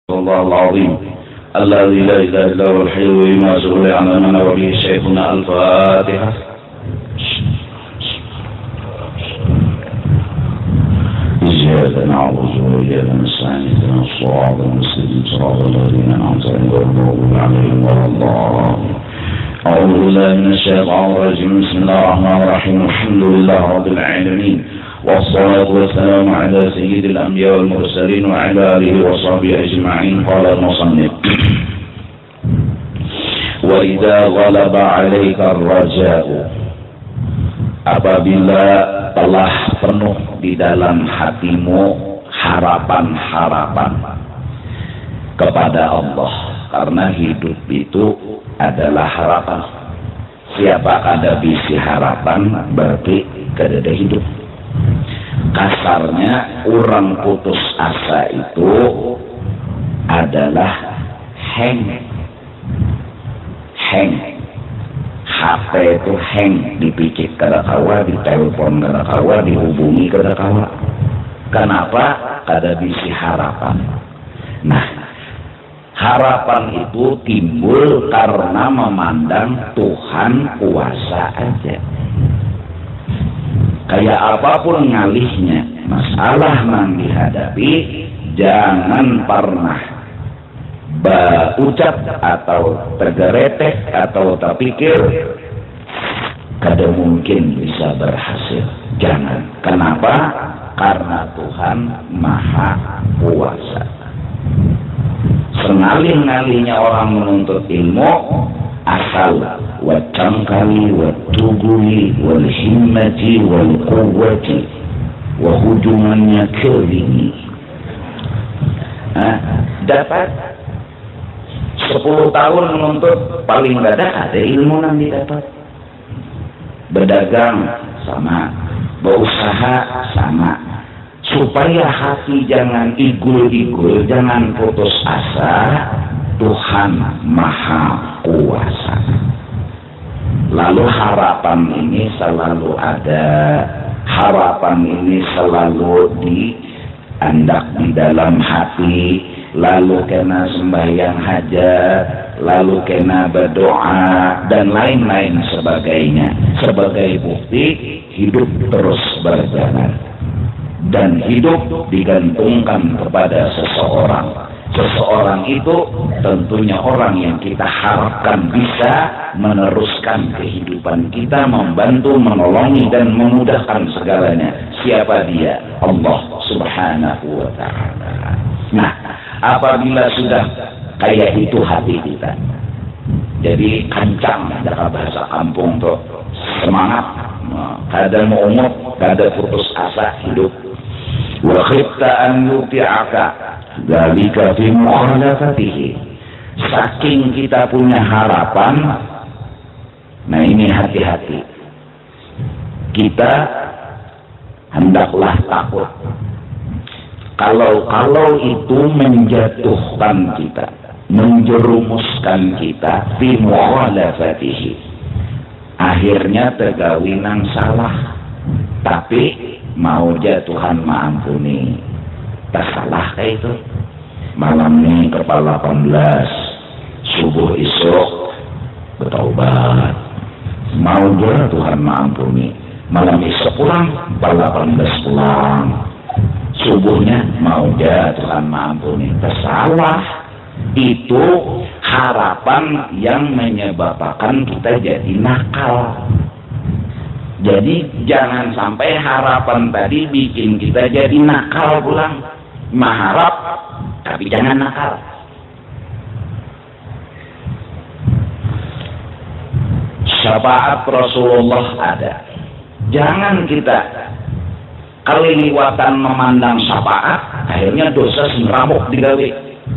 الله العظيم الذي لا إله إلا هو الحي وما صلى على من وبه شيخنا الفاتحة. إياك نعبد وإياك نستعين اهدنا الصراط المستقيم صراط الذين أنعمت عليهم غير المغضوب عليهم ولا الضالين. أعوذ بالله من الشيطان الرجيم. بسم الله الرحمن الرحيم. الحمد لله رب العالمين والصلاة والسلام على سيد الأنبياء والمرسلين وعلى آله وصحبه أجمعين. قال المصنف: وإذا غلب عليك الرجاء, apabila telah penuh di dalam hatimu harapan-harapan kepada Allah, karena hidup itu adalah harapan. Siapa ada bisi harapan berarti kada hidup. Kasarnya orang putus asa itu adalah hang. HP itu hang, dipicit kada kawa, ditelepon kada kawa, dihubungi kada kawa. Kenapa? Kada bisi harapan. Nah, harapan itu timbul karena memandang Tuhan kuasa aja. Kayak apapun ngalihnya, masalah yang dihadapi, jangan pernah berucap atau tergeretek atau terpikir kada mungkin bisa berhasil. Jangan. Kenapa? Karena Tuhan Maha Kuasa. Sengalih-ngalihnya orang menuntut ilmu, asal wacangkali, watuguli, walhimmati, walquwwati, wahujumannya kelingi. Dapat 10 tahun menuntut, paling dadak ada ilmu yang didapat. Berdagang sama, berusaha sama, supaya hati jangan igul-igul, jangan putus asa. Tuhan Maha Kuasa. Lalu harapan ini selalu ada, harapan ini selalu diandak di dalam hati, lalu kena sembahyang hajat, lalu kena berdoa dan lain-lain sebagainya, sebagai bukti hidup terus berjalan. Dan hidup digantungkan kepada seseorang. Seseorang itu tentunya orang yang kita harapkan bisa meneruskan kehidupan kita, membantu, menolongi dan memudahkan segalanya. Siapa dia? Allah Subhanahu wa ta'ala. Nah, apabila sudah kayak itu hati kita, jadi kancang dalam bahasa kampung tuh, semangat, kada mau umur, kada putus asa hidup. Wa khifta an yuti'aka dzalika fi mukhalafatihi. Saking kita punya harapan, nah ini hati-hati. Kita hendaklah takut. Kalau itu menjatuhkan kita, menjerumuskan kita fi mukhalafatihi, akhirnya tergawinang salah. Tapi mau Tuhan maampuni, tak salah kayak itu. Malam ini kepala 18, subuh esok bertaubat, mau Tuhan maampuni. Malam esok pulang, kepala 18 pulang, subuhnya mau Tuhan maampuni, tak salah. Itu harapan yang menyebabkan kita jadi nakal. Jadi jangan sampai harapan tadi bikin kita jadi nakal pulang. Mengharap tapi jangan nakal. Syafaat Rasulullah ada. Jangan kita keliwatan memandang syafaat, akhirnya dosa semramuk digawe,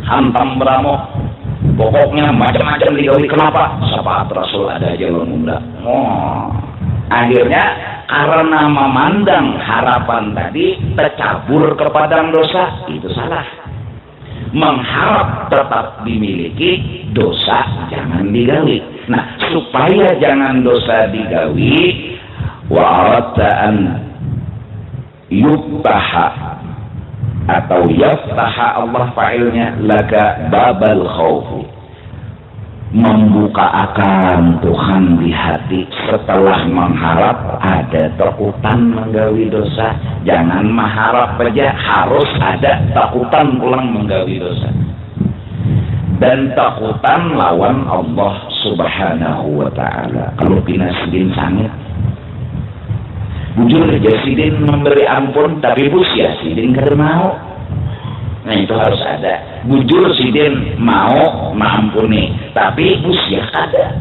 hantam beramuk. Pokoknya macam-macam digawe. Kenapa? Syafaat Rasul ada jalan muda. Akhirnya karena memandang harapan tadi tercabur kepada dosa, itu salah. Mengharap tetap dimiliki, dosa jangan digawi. Nah, supaya jangan dosa digawi, wa aratta an yubtaha atau yaftaha Allah fa'ilnya laka babal khawfi, membuka akan Tuhan di hati setelah mengharap ada takutan menggawi dosa. Jangan mengharap aja, harus ada takutan pulang menggawi dosa. Dan takutan lawan Allah subhanahu wa ta'ala. Kalau pina sidin sangit, bujur aja sidin memberi ampun, tapi busia sidin kada mau. Nah itu harus ada. Bujur sidin mau mengampuni, tapi busia kada.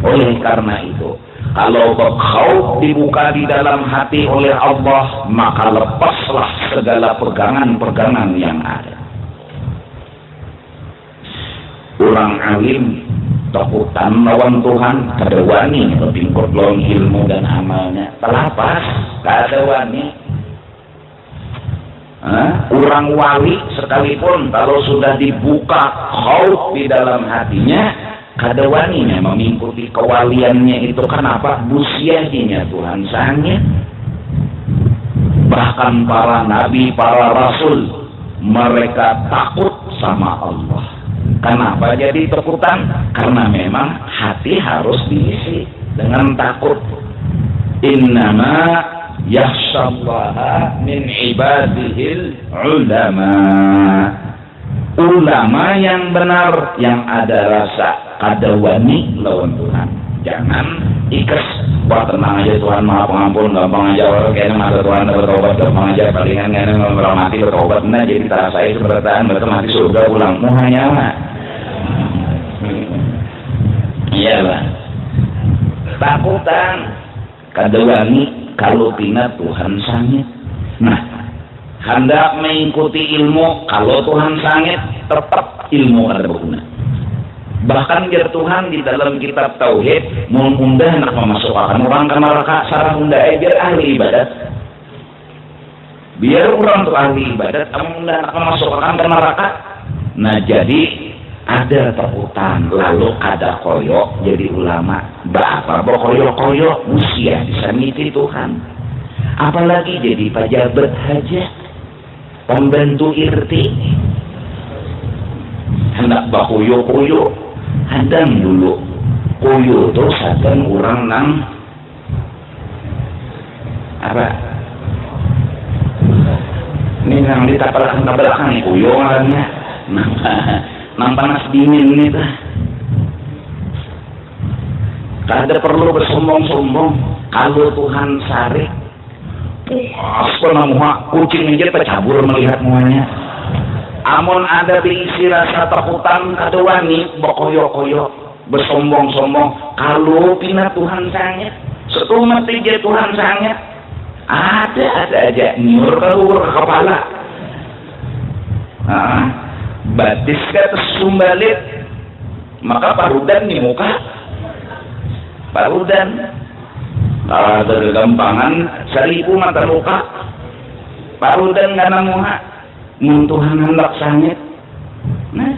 Oleh karena itu, kalau kau dibuka di dalam hati oleh Allah, maka lepaslah segala pegangan-pegangan yang ada. Orang alim takutan lawan Tuhan kada wani berpingkut lawan ilmu dan amalnya, telapas kada wani. Orang wali sekalipun kalau sudah dibuka khauf di dalam hatinya, kada wani mengikuti kewaliannya itu. Kenapa? Busiahinya Tuhan sangnya. Bahkan para nabi, para rasul, mereka takut sama Allah. Kenapa jadi takutan? Karena memang hati harus diisi dengan takut. Innama yakhshallaha min ibadihil ulama. Ulama yang benar, yang ada rasa kada wani lawan Tuhan. Jangan ikhlas, wah tenang aja Tuhan maha pengampun, gampang aja orang kayaknya masa Tuhan bertobat, gampang aja palingan kayaknya ngomong mati bertobat. Nah jadi tak saya keberatan betul mati surga pulang muhanya mah. Iya lah, takutan kada wani kalau pina Tuhan sangit. Nah, hendak mengikuti ilmu, kalau Tuhan sangit tetap ilmu ada berguna. Bahkan biar Tuhan di dalam kitab Tauhid mengundah nak memasukkan orang ke neraka, sarang unda biar ahli ibadat. Biar orang tuh ahli ibadat, mengundah nak memasukkan ke neraka. Nah jadi ada takutan, lalu ada koyok jadi ulama. Berapa berkoyok-koyok usia bisa ngiti Tuhan. Apalagi jadi pejabat hajat, pembantu irti, hendak bakuyo-kuyo, hadang dulu kuyo tuh saben orang nang apa? Ini yang ditapalkan nih kuyo ngarannya, nang panas dingin ini tuh. Kada perlu bersombong-sombong. Kalau Tuhan sarik, puas penamuha kucing aja tercabur melihat muanya. Amun ada diisi rasa takutan kada wani bokoyo-koyo bersombong-sombong. Kalau pina Tuhan sangat, setumat aja Tuhan sangat, ada aja nyur keluar kepala. Batis kata sumbalit, maka parudan di muka. Parudan kalau ada gampangan 1000 mata luka. Parudan gak namuha muntuhan hendak sangit. Nah,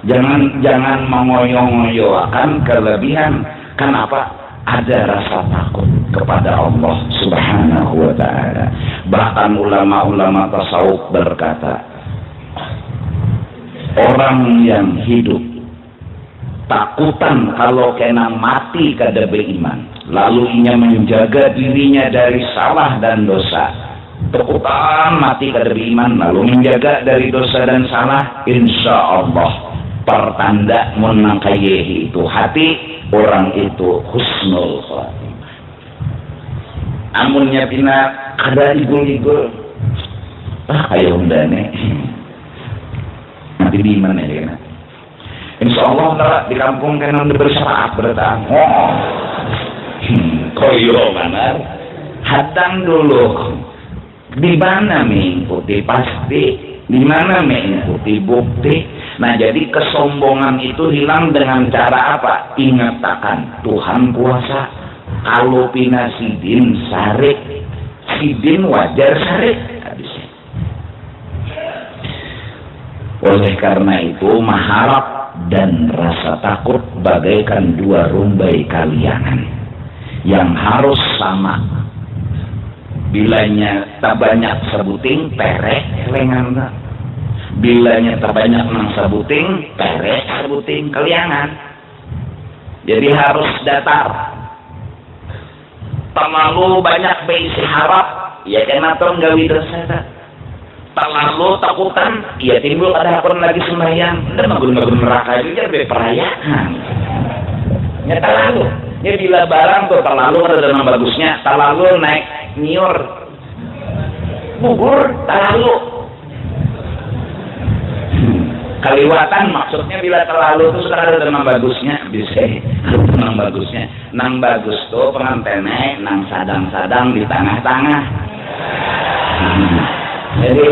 jangan mengoyo-ngoyokan kelebihan. Kenapa? Ada rasa takut kepada Allah subhanahu wa ta'ala. Bahkan ulama-ulama tasawuf berkata, orang yang hidup takutan kalau kena mati kada beriman, lalu ia menjaga dirinya dari salah dan dosa. Takutan mati kada beriman lalu menjaga dari dosa dan salah, insya Allah pertanda menangkayehi itu hati orang itu husnul khatimah. Amunnya pina kada igul-igul, kayak undane mati di mana ya? Insya Allah di kampung kena bersyarat bertang. Koyo mana? Hadang dulu. Di mana mengikuti pasti? Di mana mengikuti bukti? Nah jadi kesombongan itu hilang dengan cara apa? Ingatakan Tuhan kuasa. Kalau pina sidin sarik, sidin wajar sarik. Habisnya. Oleh karena itu maharap dan rasa takut bagaikan dua rumbai kaliangan yang harus sama. Bilanya tak banyak sebuting perek lengan. Bilanya tak banyak nang sebuting perek sebuting keliangan. Jadi harus datar. Terlalu banyak berisi harap, ya kena gawi dosa. Terlalu takutan, ya timbul ada apa lagi sembahyang. Dan magun-magun neraka juga berperayaan. Ya terlalu. Ya bila barang tuh terlalu ada nama bagusnya, terlalu naik niur, bubur terlalu. Kaliwatan maksudnya bila terlalu itu sudah ada nama bagusnya, bisa nama bagusnya. Nang bagus tuh pengantennya, nang sadang-sadang di tengah-tengah. Jadi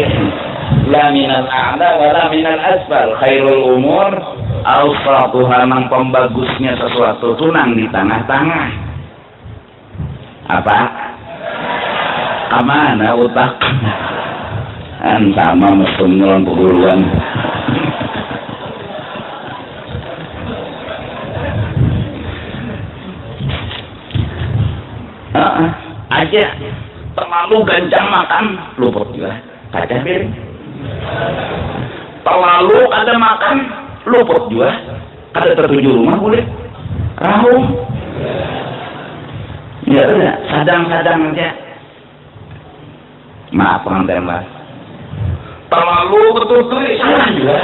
la minal a'la wa la minal asfal, khairul umur awsatuha, nang pembagusnya sesuatu tuh nang di tengah-tengah. Apa? Kamana utak? Sama mesum nyolong peguruan. Aja terlalu gancang makan luput juga kaca piring. Terlalu ada makan luput juga kada tertuju rumah boleh rahum. Ya udah sadang-sadang aja. Maaf pengantin Mas. Terlalu betul-betul salah juga.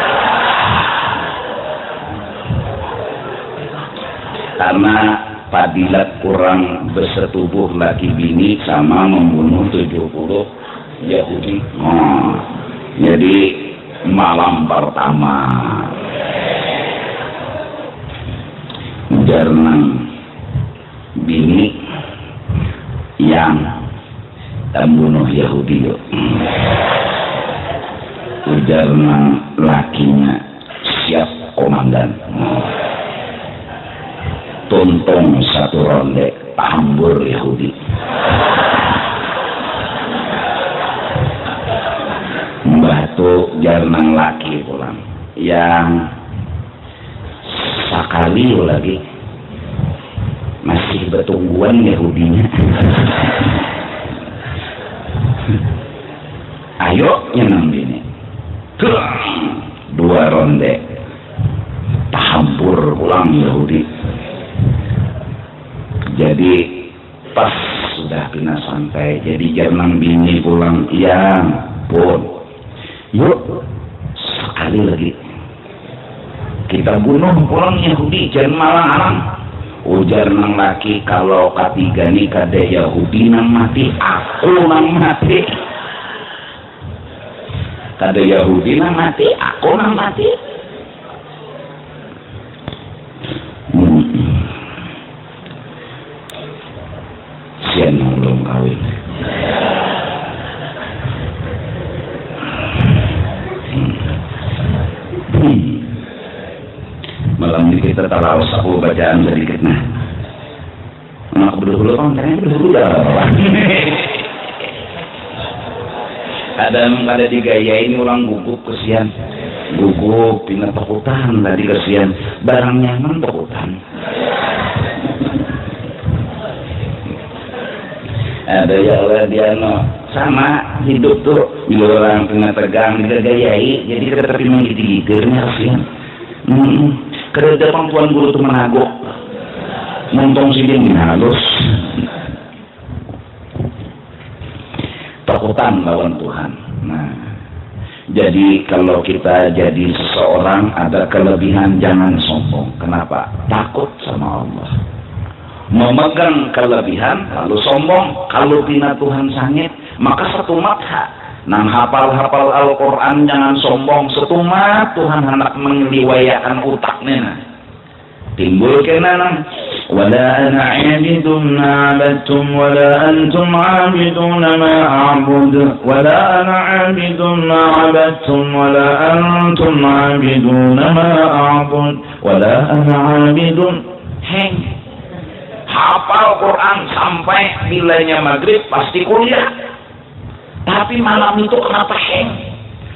Karena fadilat kurang bersetubuh laki bini sama membunuh 70 Yahudi. Jadi malam pertama jarang bini yang membunuh Yahudi yuk. Jarang lakinya siap komandan. Tuntung satu ronde tambur Yahudi. Batu jarang laki pulang yang sekali lagi masih bertungguan Yahudinya. Ayo nyenang bini. Dua ronde tambur pulang Yahudi. Jadi pas sudah kena santai, jadi jangan bini pulang, ya pun yuk sekali lagi kita bunuh pulang Yahudi, jangan malang-alang. Ujar nang laki, kalau ketiga nih kada Yahudi nang mati, aku nang mati. Kada Yahudi nang mati, aku nang mati. Sian belum kawin. Malam ini kita taruh aku bacaan sedikit nah. Anak berdua orang ternyata berdua ada digayain orang gugup kesian, gugup pindah takutan tadi kesian, barang nyaman takutan. Ada ya Allah dia no sama hidup tuh bila orang tengah tegang digayai jadi kita terima gitu-gitunya kasihan. Kerja perempuan guru tuh menaguk montong sidin halus takutan lawan Tuhan. Nah jadi kalau kita jadi seseorang ada kelebihan jangan sombong. Kenapa? Takut sama Allah. Memegang kelebihan lalu sombong, kalau bina Tuhan sangit maka satu matha nang hafal-hafal Al-Quran jangan sombong, satu mat Tuhan hendak mengliwayakan utaknya timbul kena nang wala ana abidun ma'abadtum wala antum abidun ma'abud wala ana abidun ma'abadtum wala antum abidun ma'abud wala ana abidun heng hafal Quran sampai bilanya maghrib pasti kuliah, tapi malam itu kenapa heng?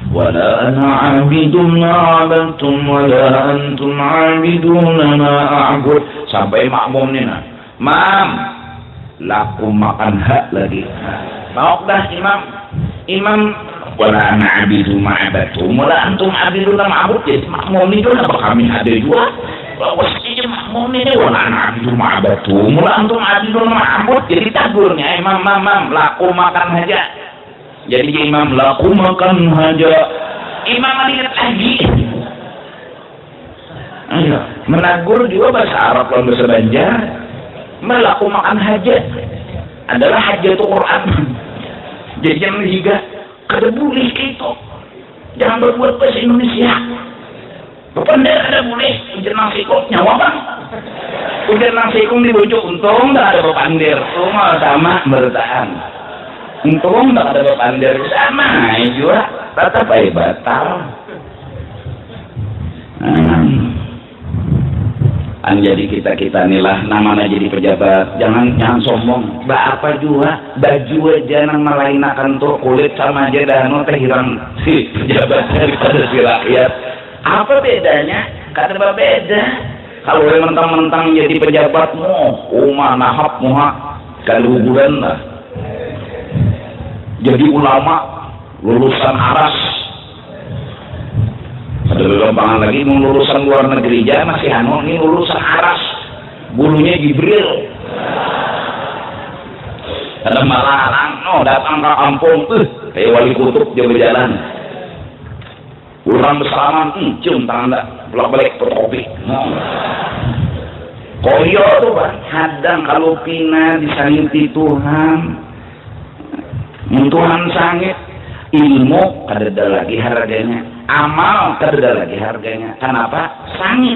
Wala ana abidun ma'abadtum wala antum abidun ma'abud sampai makmum nina mam laku makan hak lagi Mau dah imam wala ana abidu ma'abatu wala antum abiduna ma'abud. Jadi makmum itu apa kami ada juga. Wasiyah makmum ini wala ana abidu ma'abatu wala antum abiduna ma'abud. Jadi tagurnya imam laku makan haja. Jadi imam laku makan haja. Imam lihat lagi. Ayo, menagur juga bahasa Arab dan bahasa Banjar. Melaku makan hajat adalah hajatul Quran. Jadi jangan juga kada boleh itu. Jangan berbuat bahasa Indonesia. Bapanda ada boleh ujian nasikum nyawa bang. Ujian nasikum dibujuk untung tak ada bapandir. Semua sama bertahan. Untung tak ada bapandir sama juga. Tetap batal. Jadi kita nilah namanya jadi pejabat, jangan sombong. Apa juga baju jangan melainakan tuh kulit sama aja dan teh hilang si pejabat daripada si rakyat. Apa bedanya? Kata beda. Kalau mentang-mentang jadi pejabat nahap kaluhuran lah. Jadi ulama lulusan aras. Ada lembangan lagi lulusan luar negeri aja masih ini lulusan aras, bulunya Jibril. Ada malang datang ke kampung kayak wali kutub dia berjalan orang bersalaman cium tangan tak bolak-balik bertopi koyo tuh Pak hadang kalau pina disangiti Tuhan Tuhan sangit ilmu kada lagi harganya, amal kada lagi harganya. Kenapa? Sangit.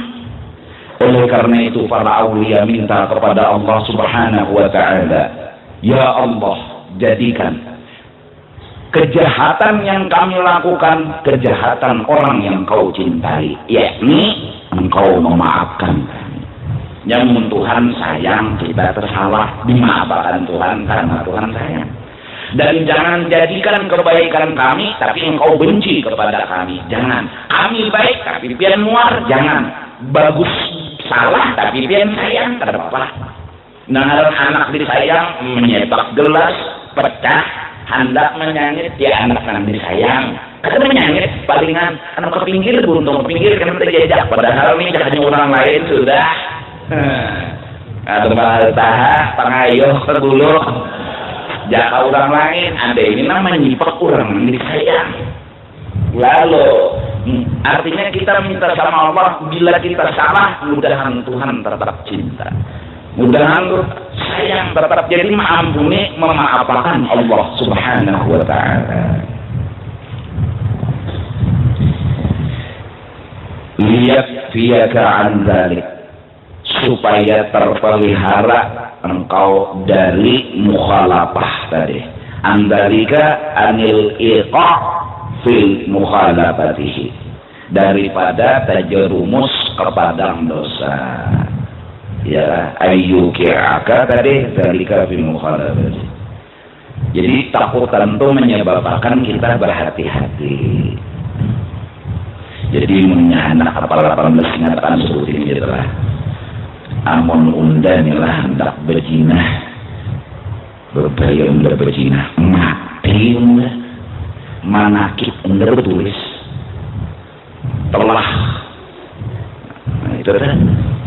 Oleh karena itu para aulia minta kepada Allah Subhanahu wa taala, ya Allah, jadikan kejahatan yang kami lakukan kejahatan orang yang Kau cintai, yakni Engkau memaafkan kami. Yang Tuhan sayang kita tersalah, dimaafkan Tuhan karena Tuhan sayang. Dan jangan jadikan kebaikan kami tapi Engkau benci kepada kami. Jangan. Kami baik tapi pian muar. Jangan. Bagus salah tapi pian sayang. Tidak apa-apa. Nah, anak disayang menyepak gelas pecah hendak menyangit ya anak disayang. Kata menyangit palingan anak ke pinggir buntung ke pinggir kan terjejak. Padahal ini hanya orang lain sudah. Ada bahasa pangayuh terbuluk. Jaka orang lain, ada ini namanya nyipak orang disayang. Lalu artinya kita minta sama Allah, bila kita salah, mudahan Tuhan tetap cinta, mudahan sayang tetap jadi mengampuni, memaafkan Allah Subhanahu wa taala. Lihat fiyaka an dzalik, supaya terpelihara engkau dari mukhalafah tadi. Andalika anil iqa fil mukhalafatihi, daripada terjerumus kepada dosa. Ya, ayyuki'aka tadi dalika fil mukhalafatihi. Jadi takut tentu menyebabkan kita berhati-hati. Jadi menyahanak apal-apal mesingatan seperti ini adalah amun undanilah hendak berjinah berbaya unda berjinah mati unda manakib unda bertulis telah itu kan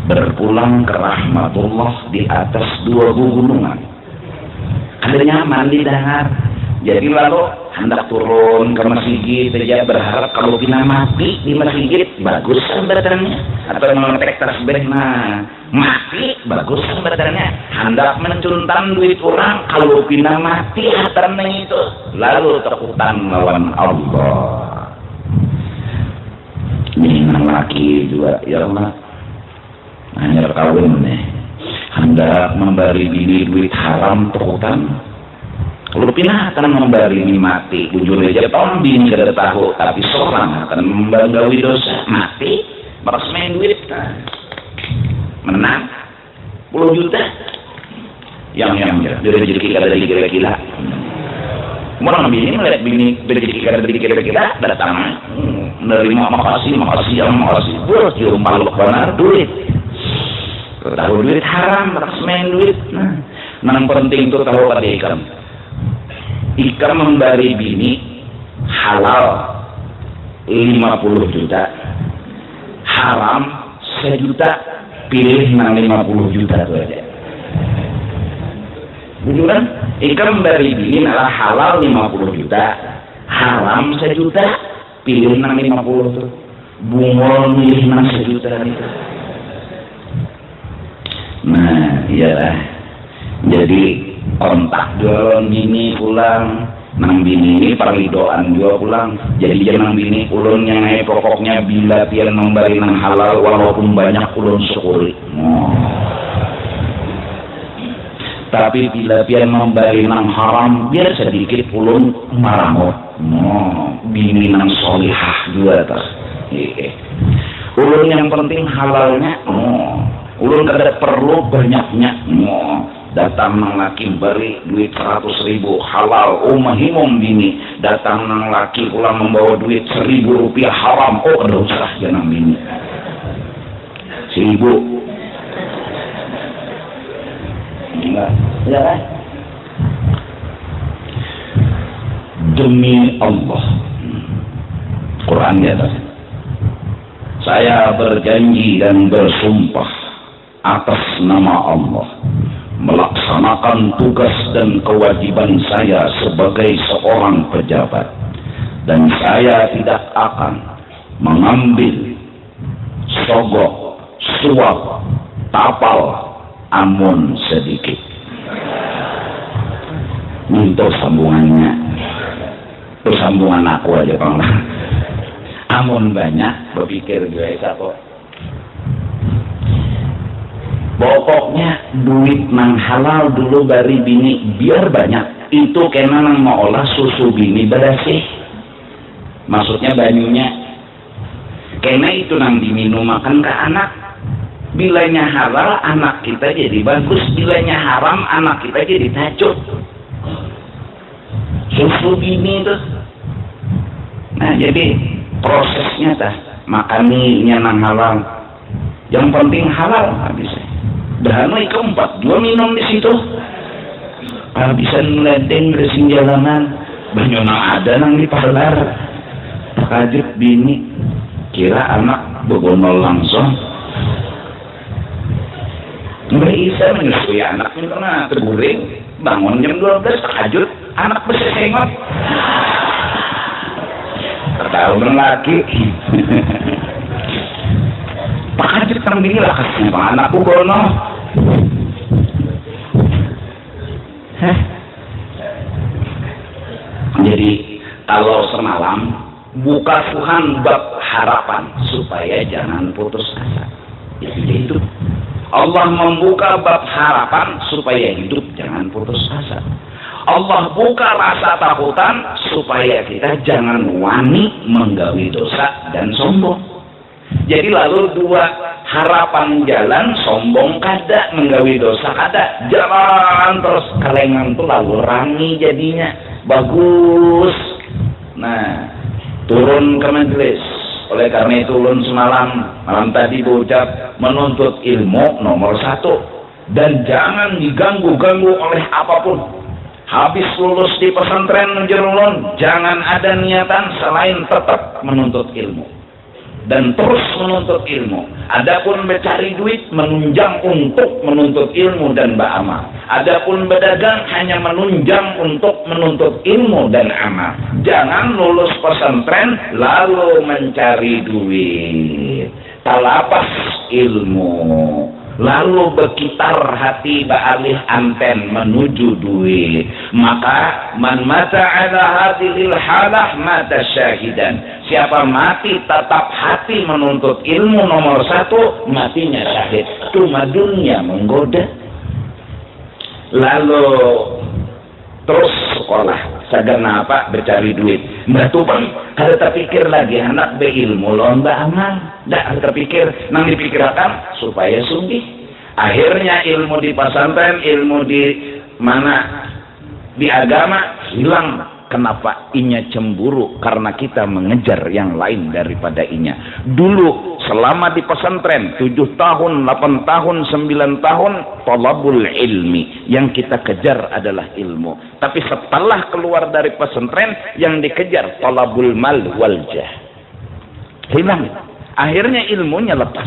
berpulang ke rahmatullah di atas 2 gunungan. Ada nyaman di dengar. Jadi lalu hendak turun ke masjid saja berharap kalau kita mati di masjid bagus badannya, atau mengetek tasbih mati bagus badannya. Hendak mencuntan duit orang kalau kita mati hartanya itu lalu takutan lawan Allah. Ini laki juga ya Allah hanya kawin nih hendak memberi bini duit haram takutan. Kalau pindah akan memberi mati, bujur aja tahun bini kada tahu, tapi seorang akan membanggawi dosa mati, bapak main duit, menang 10 juta, yang dari rezeki kada dikira-kira. Orang bini melihat bini rezeki kada dikira-kira, datang menerima makasih, bos cium balok benar duit, tahu duit haram, bapak main duit, nang penting itu tahu pada ikan. Ika memberi bini halal 50 juta, haram 1 juta, pilih nang 50 juta itu aja. Betul kan? Ika memberi bini adalah halal 50 juta, haram 1 juta, pilih nang 50 tuh. Bungol milih nang 1 juta itu. Nah, iyalah. Jadi kontak jualan bini pulang, nang bini ini paridoan juga pulang. Jadi jangan bini ulun yang pokoknya bila pian memberi nang halal walaupun banyak ulun syukuri. Tapi bila pian memberi nang haram biar sedikit ulun maramot. Bini nang solihah juga tas. Ulun yang penting halalnya. Ulun kada perlu banyaknya. Datang nang laki beri duit 100.000 halal, mahimum bini. Datang nang laki pulang membawa duit 1.000 rupiah haram, ada usah jangan bini. 1.000. Enggak, ya kan? Demi Allah, Quran di atas. Saya berjanji dan bersumpah atas nama Allah melaksanakan tugas dan kewajiban saya sebagai seorang pejabat, dan saya tidak akan mengambil sogok, suap, tapal, amun sedikit. Untuk sambungannya, itu sambungan aku aja Bang. Amun banyak berpikir gue kok. Pokoknya duit nang halal dulu bari bini biar banyak. Itu kena nang mau olah susu bini bersih. Maksudnya banyunya. Kena itu nang diminum makan ke anak. Bilanya halal anak kita jadi bagus. Bilanya haram anak kita jadi tacut. Susu bini tuh. Nah jadi prosesnya tah makaninya nang halal. Yang penting halal habisnya. Dahana keempat, 2 minum di situ. Bisa ngeledeng resing jalanan. Banyak nang ada nang di parlar. Kaget bini. Kira anak begonol langsung. Nggak bisa menyusui anak ini karena terguring. Bangun jam 12 terkajut. Anak bersesengot. Tertahuan lagi. Pakajut kan bini lah kasihnya bang anakku gono. Jadi kalau semalam buka Tuhan bab harapan supaya jangan putus asa. Jadi itu Allah membuka bab harapan supaya hidup jangan putus asa. Allah buka rasa takutan supaya kita jangan wani menggawi dosa dan sombong. Jadi lalu 2 harapan jalan, sombong kada, menggawi dosa kada, jalan terus kalengan tuh lalu rangi jadinya bagus. Nah turun ke majelis. Oleh karena itu ulun malam tadi berucap menuntut ilmu nomor 1 dan jangan diganggu-ganggu oleh apapun. Habis lulus di pesantren ulun jangan ada niatan selain tetap menuntut ilmu. Dan terus menuntut ilmu. Adapun mencari duit menunjang untuk menuntut ilmu dan beramal. Adapun berdagang hanya menunjang untuk menuntut ilmu dan amal. Jangan lulus pesantren lalu mencari duit. Talapas ilmu. Lalu berkitar hati baalih anten menuju duit. Maka man mata ala hadilil halah mata syahidan. Siapa mati tetap hati menuntut ilmu nomor 1, matinya syahid. Cuma dunia menggoda. Lalu terus sekolah. Sagana apa? Bercari duit. Mbak tuh bang, kalau terpikir lagi anak berilmu lomba amal. Dak terpikir, nang dipikirkan supaya sungguh. Akhirnya ilmu di pesantren, ilmu di mana di agama hilang. Kenapa? Inya cemburu karena kita mengejar yang lain daripada inya. Dulu selama di pesantren 7 tahun, 8 tahun, 9 tahun talabul ilmi, yang kita kejar adalah ilmu. Tapi setelah keluar dari pesantren yang dikejar talabul mal wal jah. Hilang, akhirnya ilmunya lepas.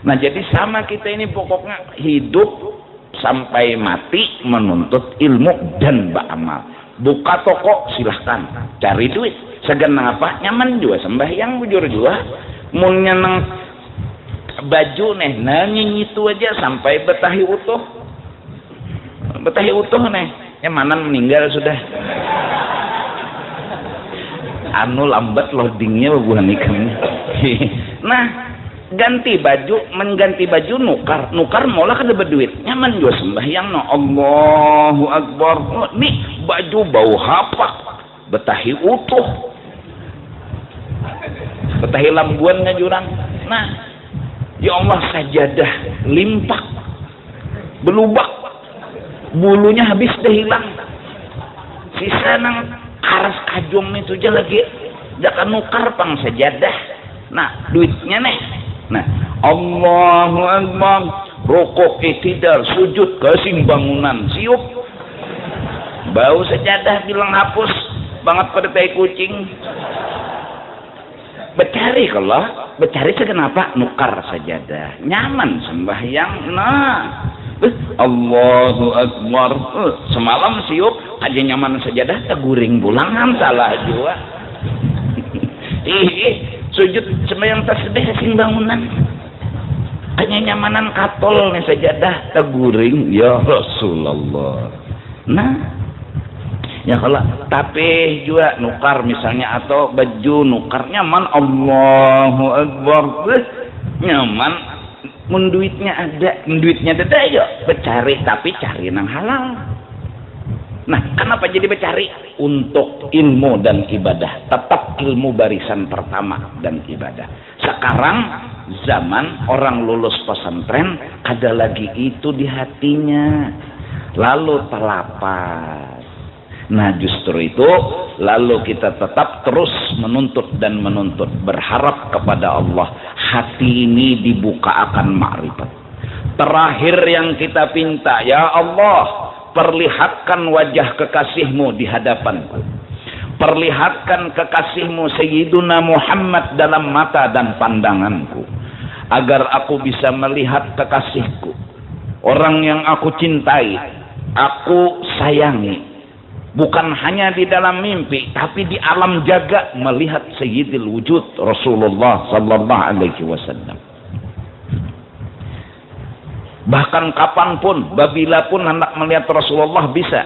Nah, jadi sama kita ini pokoknya hidup sampai mati menuntut ilmu dan beramal. Buka toko silahkan, cari duit segenap apa nyaman juga, sembahyang bujur juga, mun nyeneng baju neh nanging itu aja sampai betahi utuh neh manan meninggal sudah anu lambat loadingnya bukan ikannya. Nah, ganti baju, mengganti baju nukar mola kada berduit nyaman juga sembahyang no Allahu Akbar. Oh, nih baju bau hapak betahi utuh, betahi lambuannya jurang. Nah, ya Allah, sajadah limpak belubak, bulunya habis dah hilang, sisa nang karas kajum itu aja lagi jangan nukar pang sajadah. Nah, duitnya nih. Nah, Allahu Akbar, rukuk iktidal, sujud kasing bangunan siup, bau sajadah bilang hapus banget pada tai kucing. Becari sekenapa nukar sajadah nyaman sembahyang. Nah, Allahu Akbar, semalam siup aja nyaman sajadah teguring bulangan salah juga. Sujud sembahyang tasbih sing bangunan hanya nyamanan katol nih sajadah teguring ya Rasulullah. Nah, ya kalau tapi juga nukar misalnya atau baju nukar nyaman Allahu Akbar nyaman, mun duitnya ada ya becari, tapi cari nang halal. Nah, kenapa jadi becari? Untuk ilmu dan ibadah. Tetap ilmu barisan pertama dan ibadah. Sekarang zaman orang lulus pesantren ada lagi itu di hatinya, lalu terlapas. Nah, justru itu lalu kita tetap terus menuntut dan menuntut, berharap kepada Allah hati ini dibuka akan ma'rifat. Terakhir yang kita pinta, ya Allah, perlihatkan wajah kekasihmu di hadapanku, perlihatkan kekasihmu Sayyiduna Muhammad dalam mata dan pandanganku, agar aku bisa melihat kekasihku, orang yang aku cintai, aku sayangi, bukan hanya di dalam mimpi tapi di alam jaga, melihat Sayyidil Wujud Rasulullah sallallahu alaihi wasallam. Bahkan kapanpun, babila pun hendak melihat Rasulullah bisa.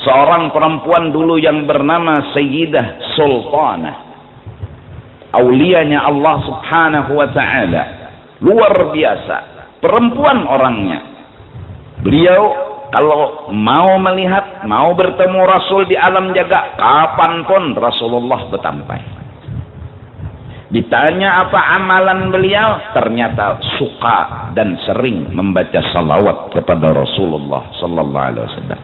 Seorang perempuan dulu yang bernama Sayyidah Sultanah, aulianya Allah subhanahu wa ta'ala, luar biasa, perempuan orangnya. Beliau kalau mau melihat, mau bertemu Rasul di alam jaga, kapanpun Rasulullah bertampai. Ditanya apa amalan beliau, ternyata suka dan sering membaca salawat kepada Rasulullah sallallahu alaihi wasallam.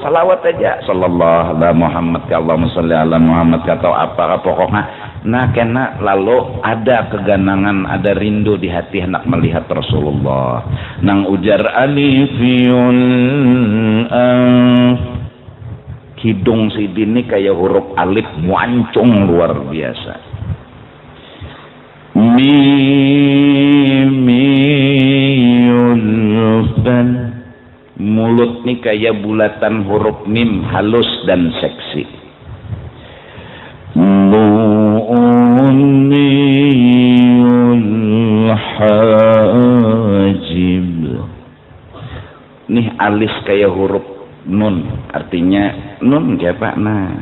Salawat aja, sallallahu ala Muhammad, ya Allahumma shalli ala Muhammad, atau apa pokoknya. Nah, kena lalu ada keganangan, ada rindu di hati hendak melihat Rasulullah. Nang ujar alifiyul hidung si dini kayak huruf alif muancung luar biasa. Mimiyulfan, mulut nih kayak bulatan huruf mim, halus dan seksi. Nu'uniyul hajib, nih alis kayak huruf nun, artinya nun kayak apa? Nah,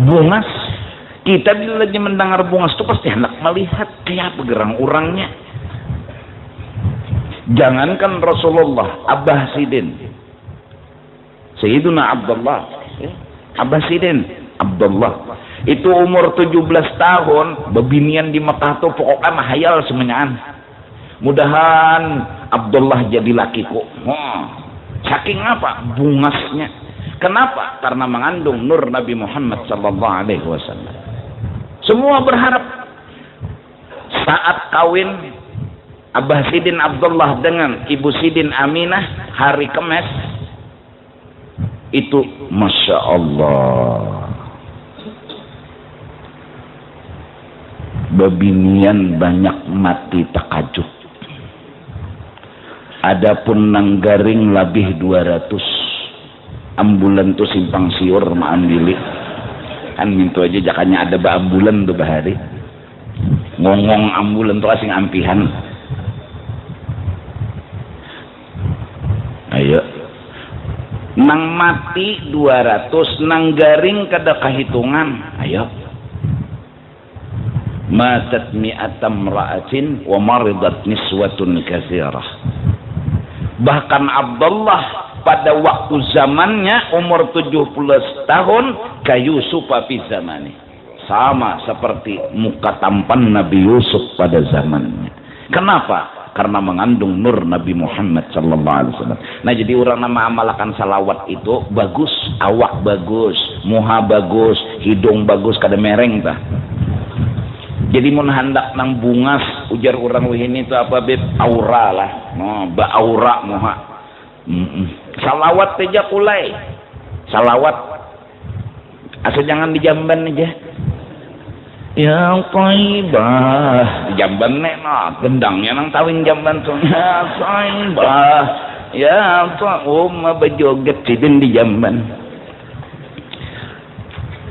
bungas. Kita bila lagi mendengar bungas itu pasti hendak melihat kayak apa gerang orangnya. Jangankan Rasulullah, Abah Sidin, Sayyiduna Abdullah, Abah Sidin Abdullah, itu umur 17 tahun, bebinian di Mekah tuh pokoknya mahayal semuanya. Mudahan Abdullah jadi lakiku. Saking apa? Bungasnya. Kenapa? Karena mengandung nur Nabi Muhammad sallallahu alaihi wasallam. Semua berharap saat kawin Abah Sidin Abdullah dengan Ibu Sidin Aminah hari Kemes itu Masya Allah babinian banyak mati takajub. Adapun nanggaring lebih 200 ambulan tuh simpang siur maan bilik kan mintu aja jakanya ada ambulan tuh bahari ngongong ambulan tuh asing ampihan. Ayo nang mati 200 nang garing kada kahitungan. Ayo matat mi'atam ra'atin wa maridat niswatun katsirah. Bahkan Abdullah pada waktu zamannya umur 17 tahun ka Yusuf fi zamani. Sama seperti muka tampan Nabi Yusuf pada zamannya. Kenapa? Karena mengandung nur Nabi Muhammad sallallahu alaihi wasallam. Nah, jadi orang nama amalakan salawat itu bagus, awak bagus, muha bagus, hidung bagus kada mereng tah. Jadi mun hendak nang bungas ujar orang wihini itu apa beb aura lah. No, ba aura muha. Salawat teja kulai. Salawat asal jangan di jamban aja. Ya Taibah di jamban nek no gendangnya nang tawing jamban tuh. Ya Taibah ya Taibah bejoget sidin di jamban.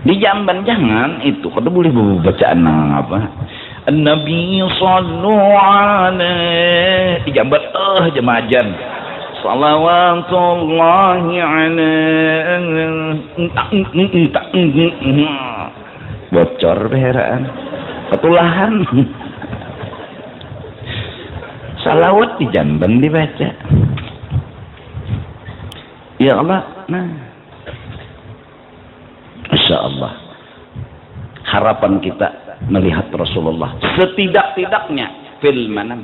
Di jamban jangan itu kada boleh bacaan nang apa An-Nabi sallu alaihi di jamban jemajan salawatullahi alaihi bocor beheraan ketulahan salawat di jamban dibaca ya Allah. Nah Masya Allah harapan kita melihat Rasulullah setidak-tidaknya fil manam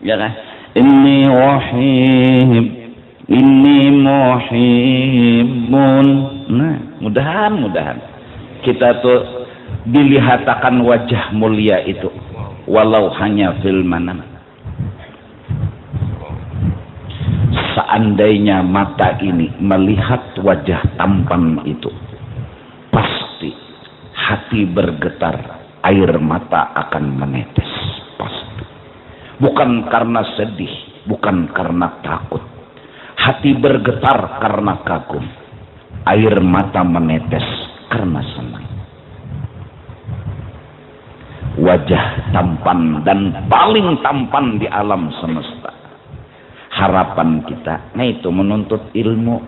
ya kan inni muhibbun. Nah mudahan kita tuh dilihatakan wajah mulia itu walau hanya fil manam. Seandainya mata ini melihat wajah tampan itu pasti hati bergetar, air mata akan menetes pasti. Bukan karena sedih, bukan karena takut. Hati bergetar karena kagum, air mata menetes karena senang. Wajah tampan dan paling tampan di alam semesta. Harapan kita, nah itu menuntut ilmu.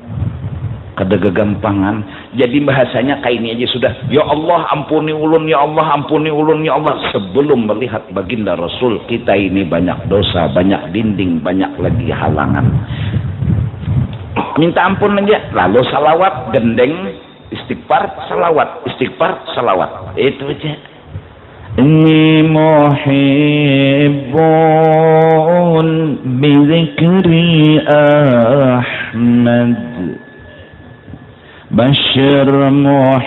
Kada gagampangan. Jadi bahasanya kayak ini aja sudah. Ya Allah ampuni ulun, ya Allah ampuni ulun, ya Allah. Sebelum melihat baginda Rasul, kita ini banyak dosa, banyak dinding, banyak lagi halangan. Minta ampun aja. Lalu salawat, gendeng, istighfar, salawat, istighfar, salawat. Itu aja. Inni muhibbun bizikri Ahmad Bashir muhibban.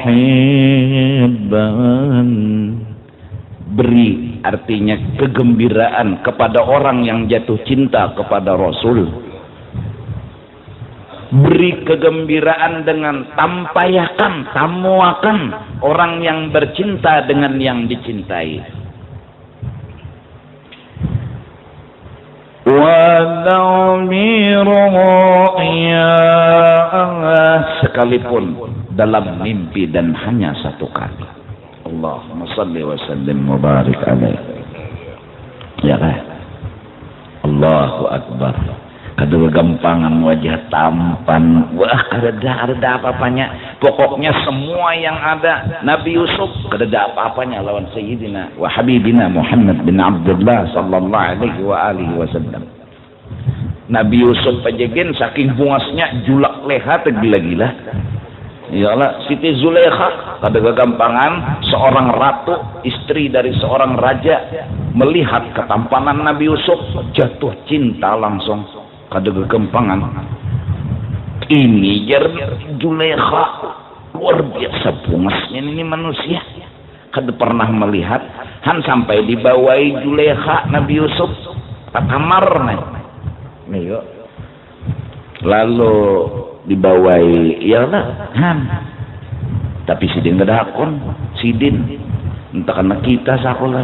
Beri artinya kegembiraan kepada orang yang jatuh cinta kepada Rasul. Beri kegembiraan dengan tampayakan, tamuakan orang yang bercinta dengan yang dicintai. Sekalipun dalam mimpi dan hanya satu kali. Allahumma salli wa sallim mubarak alaihi. Ya kan? Allahu Akbar. Ada gampangan wajah tampan, wah ada apa-apanya. Pokoknya semua yang ada Nabi Yusuf ada apa-apanya lawan Sayyidina wa Habibina Muhammad bin Abdullah sallallahu alaihi wa alihi wasallam. Nabi Yusuf pajagen saking bungasnya julak leha tergila-gila. Ya Allah, Siti Zulaikha kada gagampangan seorang ratu, istri dari seorang raja melihat ketampanan Nabi Yusuf jatuh cinta langsung. Kada kegempangan. Ini jar Zulaikha luar biasa bungasnya ini manusia. kada pernah melihat han sampai dibawai Zulekha Nabi Yusuf ke kamar nih yuk. Lalu dibawai ya lah han tapi sidin kada hakon sidin entah karena kita sakola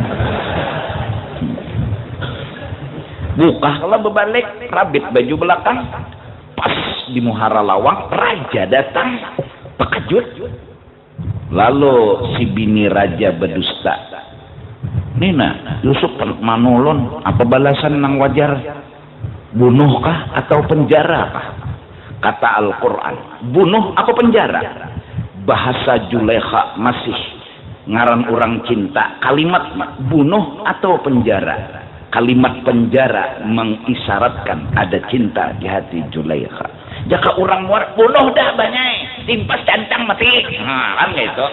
buka kalau berbalik rabit baju belakang pas di muhara lawang raja datang terkejut. Lalu si bini raja berdusta Nina Yusuf manulon apa balasan nang wajar bunuhkah atau penjara kah? Kata Al-Quran bunuh apa penjara. Bahasa Zulekha masih ngaran orang cinta kalimat bunuh atau penjara. Kalimat penjara mengisyaratkan ada cinta di hati Zulekha. Jika orang muar bunuh dah banyak timpas cantang mati kan gitu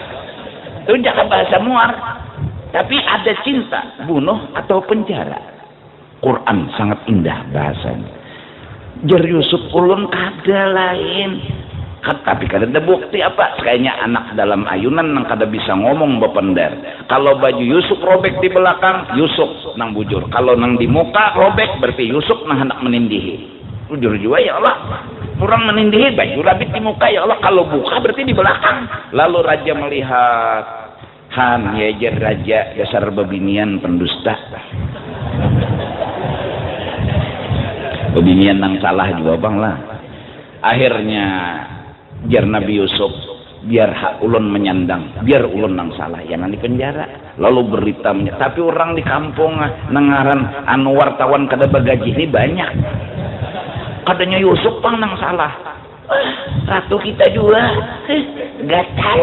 itu jaka bahasa muar tapi ada cinta bunuh atau penjara. Quran sangat indah bahasanya. Jer Yusuf ulun kada lain tapi kada ada bukti apa kayaknya anak dalam ayunan nang kada bisa ngomong bepender. Kalau baju Yusuf robek di belakang Yusuf nang bujur, kalau nang di muka robek berarti Yusuf nang hendak menindihi. Bujur juga ya Allah kurang menindihi baju rabit di muka ya Allah, kalau buka berarti di belakang. Lalu raja melihat han yejer raja dasar bebinian pendusta bebinian nang salah juga bang lah. Akhirnya jar Nabi Yusuf biar hak ulun menyandang biar ulun nang salah yang di penjara. Lalu berita tapi orang di kampung nengaran anu wartawan kada bagaji ini banyak kadanya Yusuf pang nang salah. Ratu kita juga gatal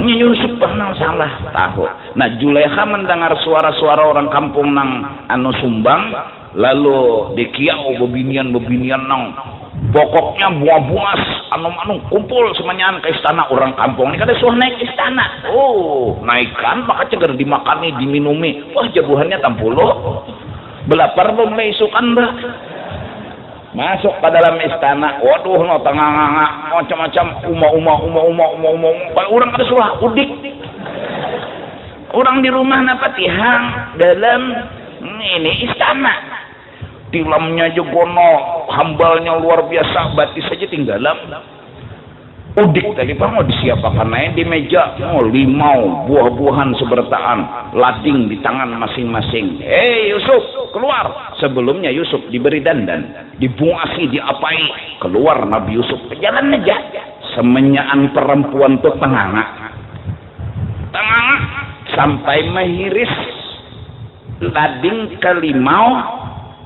Yusuf pang nang salah tahu. Nah Zulekha mendengar suara-suara orang kampung nang anu sumbang lalu dikiau bebinian nang pokoknya buah-buas anu kumpul semuanya ke istana orang kampung ini kada suah naik istana. Oh naikkan maka ceger dimakani diminumi. Wah jabuhannya tampuluh belapar belum leisukan dah masuk ke dalam istana. Waduh no tengah macam-macam uma orang kada suah udik orang di rumah napa tihang dalam ini istana tilamnya jogono hambalnya luar biasa batis saja tinggalam udik tadi pak mau disiapakan naik di meja limau buah-buahan sebertaan lading di tangan masing-masing. Yusuf keluar. Sebelumnya Yusuf diberi dandan dibuasi diapai keluar Nabi Yusuf ke jalan aja semenyaan perempuan tuh tengah sampai menghiris lading ke limau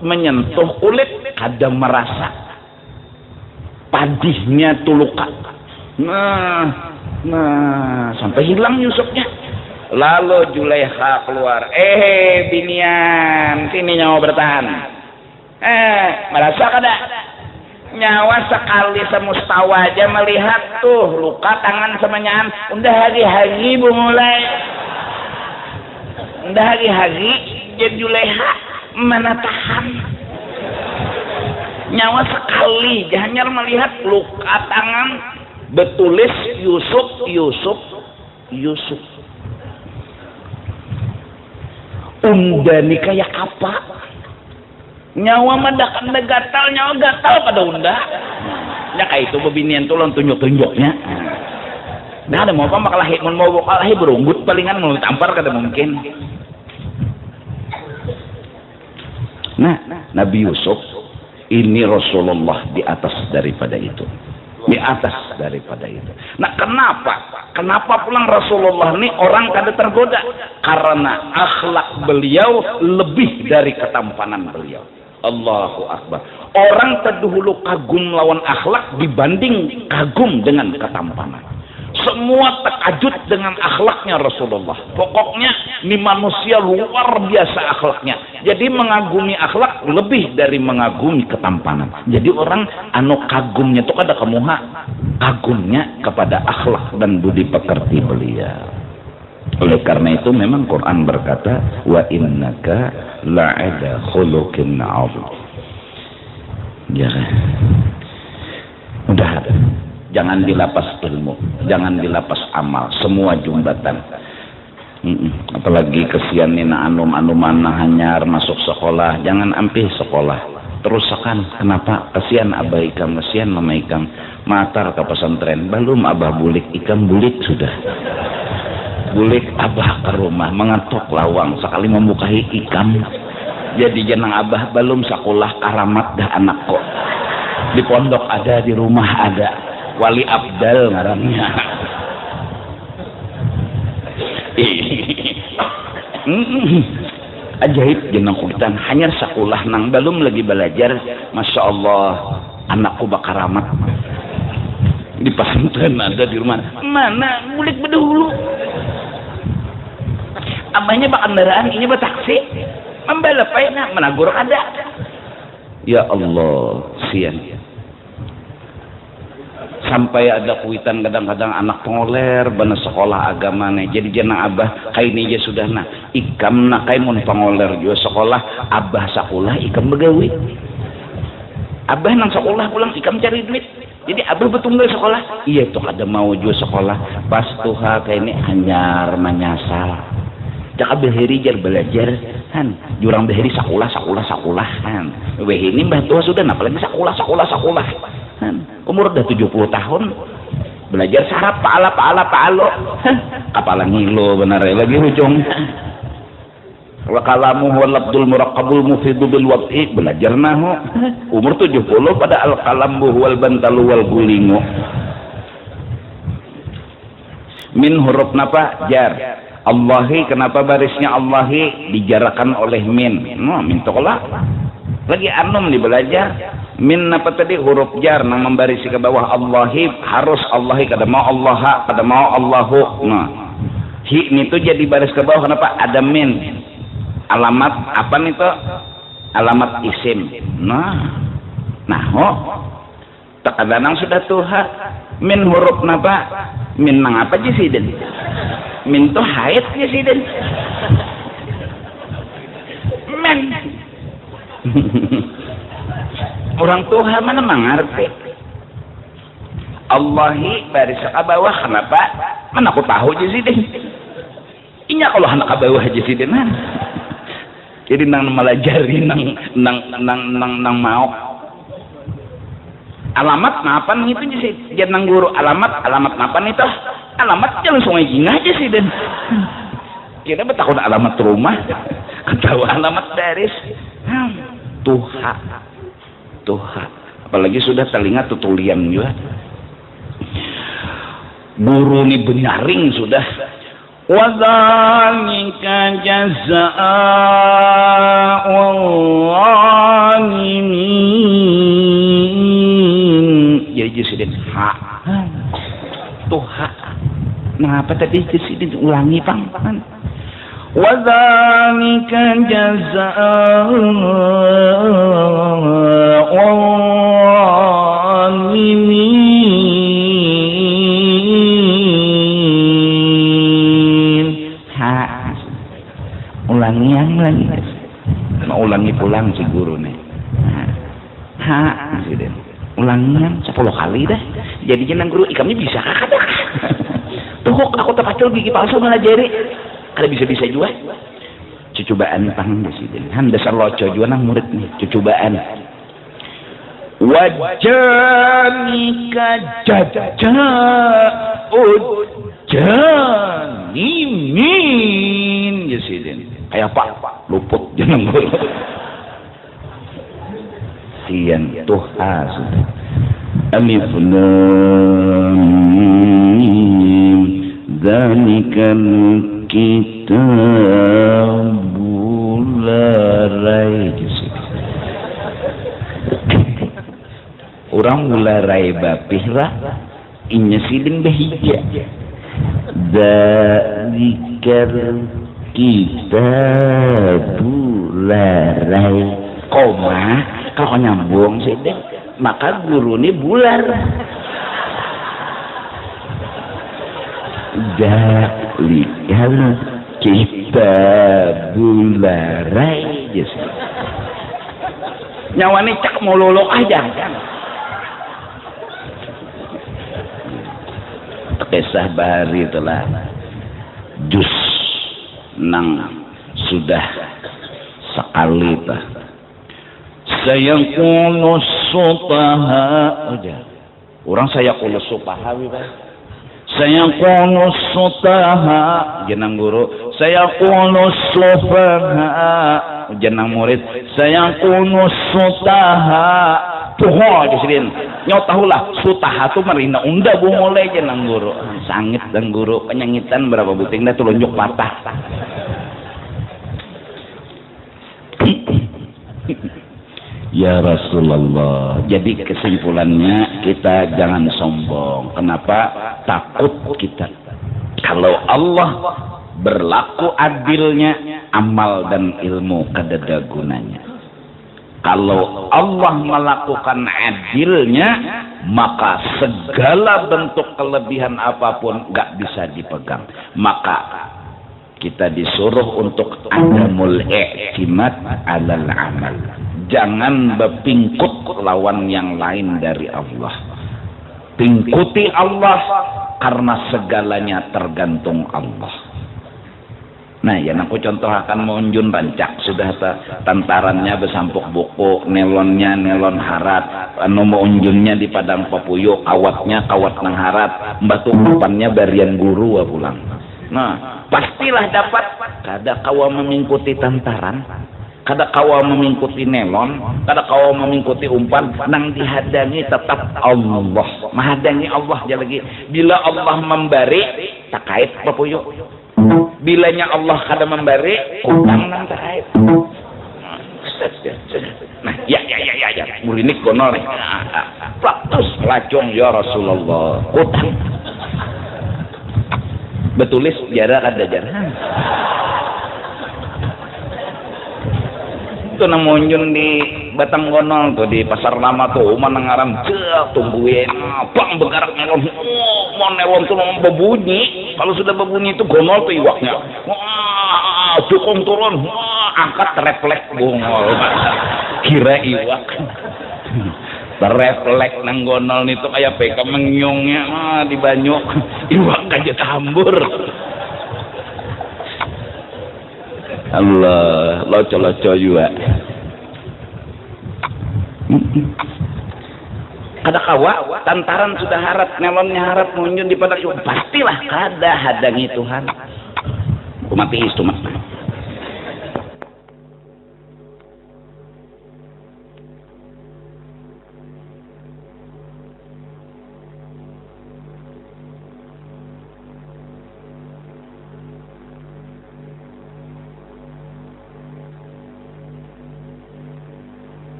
menyentuh kulit kada merasa padihnya tuluka. Nah sampai hilang Yusufnya. Lalu Zulekha keluar. Binian sini nyawa bertahan. Merasa kada nyawa sekali semustawa aja melihat tuh luka tangan semenyaan udah hari-hari mulai udah hari-hari jadi Zulekha mana tahan nyawa sekali hanya melihat luka tangan betulis Yusuf undani kayak apa nyawa mendakan gatal nyawa gatal pada unda ya kayak itu bebinian tulon tunjuk-tunjuknya nah ada mau apa makalahi mau kalahi berunggut palingan mau tampar kada mungkin. Nah Nabi Yusuf ini Rasulullah di atas daripada itu. Nah kenapa pulang Rasulullah ini orang kada tergoda karena akhlak beliau lebih dari ketampanan beliau. Allahu Akbar. Orang terdahulu kagum lawan akhlak dibanding kagum dengan ketampanan. Semua terkajut dengan akhlaknya Rasulullah. Pokoknya ini manusia luar biasa akhlaknya. Jadi mengagumi akhlak lebih dari mengagumi ketampanan. Jadi orang anu kagumnya itu kada kemuha, kagumnya kepada akhlak dan budi pekerti beliau. Oleh karena itu memang Quran berkata wa innaka la'ala khuluqin 'adzim. Ya. Udah ada. Jangan di lapas ilmu, jangan di lapas amal, semua jumatan. Apalagi kesian nina anum-anuman hanyar masuk sekolah, jangan ampih sekolah. Terus akan kenapa kesian abah ikam, kesian mama ikam, matar ke pesantren, belum abah bulik ikam bulik sudah. Bulik abah ke rumah mengetok lawang sekali membukahi ikam. Jadi jenang abah belum sekolah karamat dah anak kok. Di pondok ada, di rumah ada. Wali Abdal ngarannya. Ajaib jenang kulitan hanya sekolah nang belum lagi belajar. Masya Allah anakku bakaramat. Di pesantren ada, di rumah mana bulik berdahulu. Abahnya bak kendaraan, ini bak taksi. Membalapai nak menagur ada. Ya Allah, sian. Sampai ada kuitan kadang-kadang anak pengoler bana sekolah agama nih. Jadi jenang abah kain aja sudah nah. Ikam nak kain mun pengoler juga sekolah, abah sekolah ikam begawi. Abah nang sekolah pulang ikam cari duit. Jadi abah betunggal sekolah. Iya tuh ada mau juga sekolah. Pas tuha kayak ini hanyar menyasal. Cak beheri jar belajar kan jurang beheri sakulah kan weh ini mbah tua sudah apalagi sakulah kan umur udah 70 tahun belajar sarap paalo kapalan ngilo benar lagi ujung wa kalamu wal abdul muraqqabul mufidu bil wad'i belajar nahu umur 70 pada al kalambu wal bantalu wal gulingu min huruf napa jar Allahi, kenapa barisnya Allahi dijarakan oleh min? Min tolak. Lagi anum di belajar. Min apa tadi huruf jar nang membarisi ke bawah Allahi harus Allahi kada mau Allah kada mau Allahu. Nah. Hi itu jadi baris ke bawah kenapa? Ada min. Alamat apa nih to? Alamat isim. Nah, takadanang sudah tuha. Min huruf napa? Min nang apa aja sih den? Min tuh haid ya sih den. Men. Orang tua mana mengerti. Allahi baris ke bawah kenapa? Mana aku tahu aja sih den. Inya kalau anak ke bawah aja sih den. Jadi nang melajari nang mau. Alamat napa nih itu sih? Jadi nang guru alamat napa nih toh? Alamat jangan sungai jingga aja sih den. Kita betakun alamat rumah, ketawa alamat baris. Tuha. Apalagi sudah telinga tutulian juga. Guru ni benyaring sudah. Wadzalika jazaa'ul zalimin. Jadi sih den. Tuha. Nah apa tadi jadi ulangi pang. Wadzalika jazaa'ul ulangi yang lagi. Mau ulangi pulang si guru nih. Ulangi yang 10 kali dah. Jadi jenang guru ikamnya bisa kata. Tuh aku terpacul gigi palsu ngajari. Ada bisa-bisa juga. Cucubaan pang presiden. Dasar loco juga nang murid nih. Cucubaan. Wajanika janimin. Presiden. Kayak apa? Luput jenang guru. Sian Tuhan sudah. Alif lam mim dzalikal kitabul la raib. Orang mula raib bapihra inya sidin bahija. Dzalikal kitabul la raib. Koma kalau nyambung sidin maka guru ini bular. Dzalikal kitabul la raib. Nyawane cak mololok aja kan. Pesah Bahari telah jus nang sudah sekali tah sayaqulu supaha aja orang sayaqulu supaha sayaqulu sutaha jenang guru sayaqulu sufaha jenang murid sayaqulu sutaha tuh disini nyau tahulah sutaha tu marina unda bungole jenang guru sangit dan guru penyangitan berapa buting dah tulunjuk patah ya Rasulullah. Jadi kesimpulannya kita jangan sombong. Kenapa? Takut kita. Kalau Allah berlaku adilnya, amal dan ilmu kadada gunanya. Kalau Allah melakukan adilnya, maka segala bentuk kelebihan apapun gak bisa dipegang. Maka kita disuruh untuk adamul i'timad alal amal. Jangan berpingkut lawan yang lain dari Allah. Pingkuti Allah karena segalanya tergantung Allah. Nah, ya aku contoh akan monjun rancak sudah tantarannya bersampuk buku, nelonnya nelon harat, anu monjunnya di padang papuyuk, kawatnya kawat nang harat, batu umpannya barian guru pulang. Nah, pastilah dapat kada kawa mengikuti tantaran, kada kawa mengikuti nelon, kada kawa mengikuti umpan, nang dihadangi tetap Allah. Mahadangi Allah aja lagi. Bila Allah memberi, tak kait papuyuk. Bilanya Allah kada memberi, utang nang terkait. Nah, ya. Mulinik gonol nih. Plaktus lacung ya Rasulullah. Utang. Betulis jarak ada jarak. Itu namunjun di Batang Gonol tuh di Pasar Lama tuh manangaran tungguin bang bergerak melon mau nelon tuh mau berbunyi. Kalau sudah berbunyi itu gonol tuh iwaknya cukup turun angkat refleks bungol kira iwak refleks nang gonol itu kayak PK mengyongnya di banyu iwak aja tambur. Allah loco-loco juga. Kada kawa tantaran sudah harat, nelonnya harat munjun di padang pastilah kada hadangi Tuhan. Kumati istumat.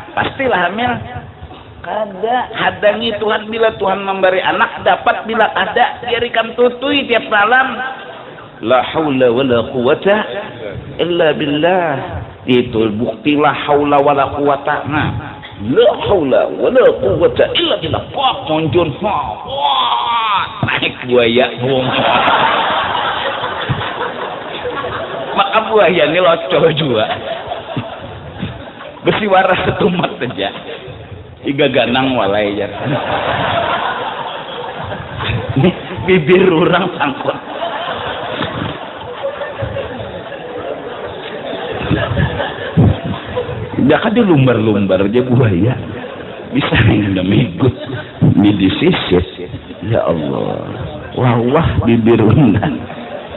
Pastilah hamil kada hadangi Tuhan. Bila Tuhan memberi anak dapat, bila kada biarkan tutui tiap malam. La haula wala quwata illa billah. Itu bukti la haula wala quwata. Nah, la haula wala quwata illa billah. Pak monjun naik buaya maka buaya ini loco juga. Besi waras setumat saja. Iga ganang walai ya. Bibir orang sangkut. Dia kan dia lumbar-lumbar aja buaya. Bisa yang migut. Midisisit. Ya Allah. Wah bibir undang.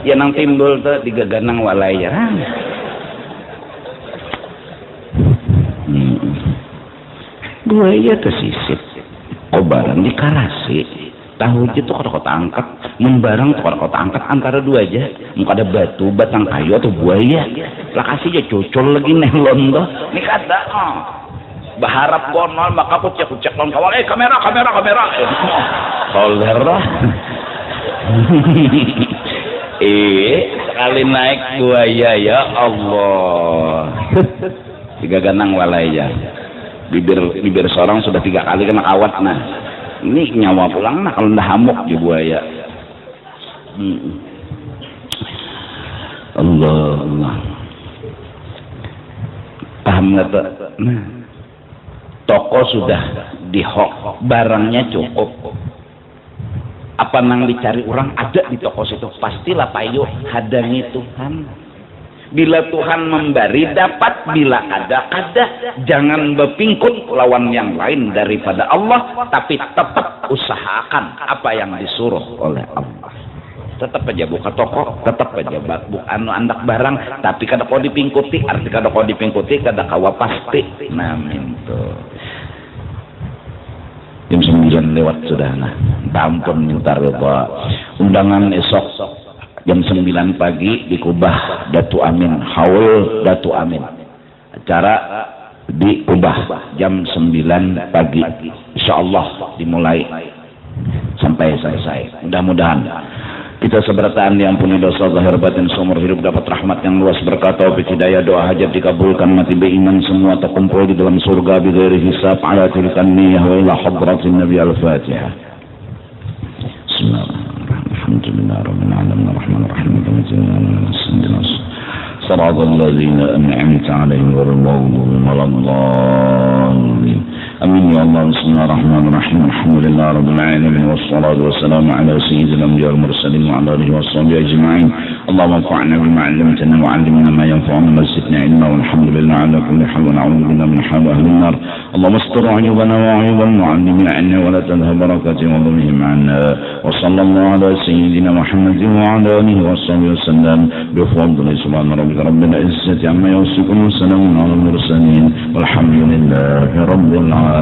Ya nang timbul tuh tiga ganang walai ya. Buaya tersisip. Kobaran di karasi. Tahu itu kota angkat. Membarang tuh kota angkat antara dua aja. Muka ada batu, batang kayu atau buaya. Lah kasih aja cocol lagi nelon tuh. Ini kata. Berharap gonol maka kucek lawan kawal. Kamera. Kolera. Sekali naik buaya ya Allah. Tiga ganang walai ya. Bibir seorang sudah 3 kali kena kawat. Nah ini nyawa pulang nah kalau ndak hamuk di buaya. Allah paham nggak tuh? Nah toko sudah dihok, barangnya cukup. Apa nang dicari orang ada di toko situ? Pastilah payu hadangi Tuhan. Bila Tuhan memberi dapat, bila ada. Jangan berpingkut lawan yang lain daripada Allah, tapi tetap usahakan apa yang disuruh oleh Allah. Tetap aja buka toko, tetap aja buka andak barang, tapi kada kau dipingkuti, arti kada kau dipingkuti, kada kawa pasti. Nah, itu. Jam 9 lewat sudah, nah. Ampun minta reda. Undangan esok jam 9 pagi di Kubah Datu Amin, Haul Datu Amin. Acara di Kubah jam 9 pagi. Insyaallah dimulai sampai selesai. Mudah-mudahan kita seberataan diampuni dosa zahir batin seumur hidup, dapat rahmat yang luas, berkah taufik hidayah, doa hajat dikabulkan, mati beriman semua terkumpul di dalam surga bighairi hisab ala tilkan niyah wa ila hadratin nabi al-fatihah. Bismillahirrahmanirrahim. Alhamdulillah rabbil alamin arrahmanir rahim صراط الذين أنعمت عليهم غير المغضوب عليهم آمين يا الله. بسم الله الرحمن الرحيم. الحمد لله رب العالمين والصلاة والسلام على سيد الأنبياء والمرسلين وعلى آله وصحبه أجمعين. اللهم انفعنا بما علمتنا وعلمنا ما ينفعنا وزدنا علما والحمد لله على كل حال ونعوذ بالله من حال أهل النار. اللهم استر عيوبنا وعيوب المعلمين عنا ولا تذهب بركاته وظلمهم عنا. وصلى الله على سيدنا محمد وعلى آله وصحبه وسلم بفضل سبحان ربك رب العزة عما يصفون وسلام على المرسلين والحمد لله رب العالمين.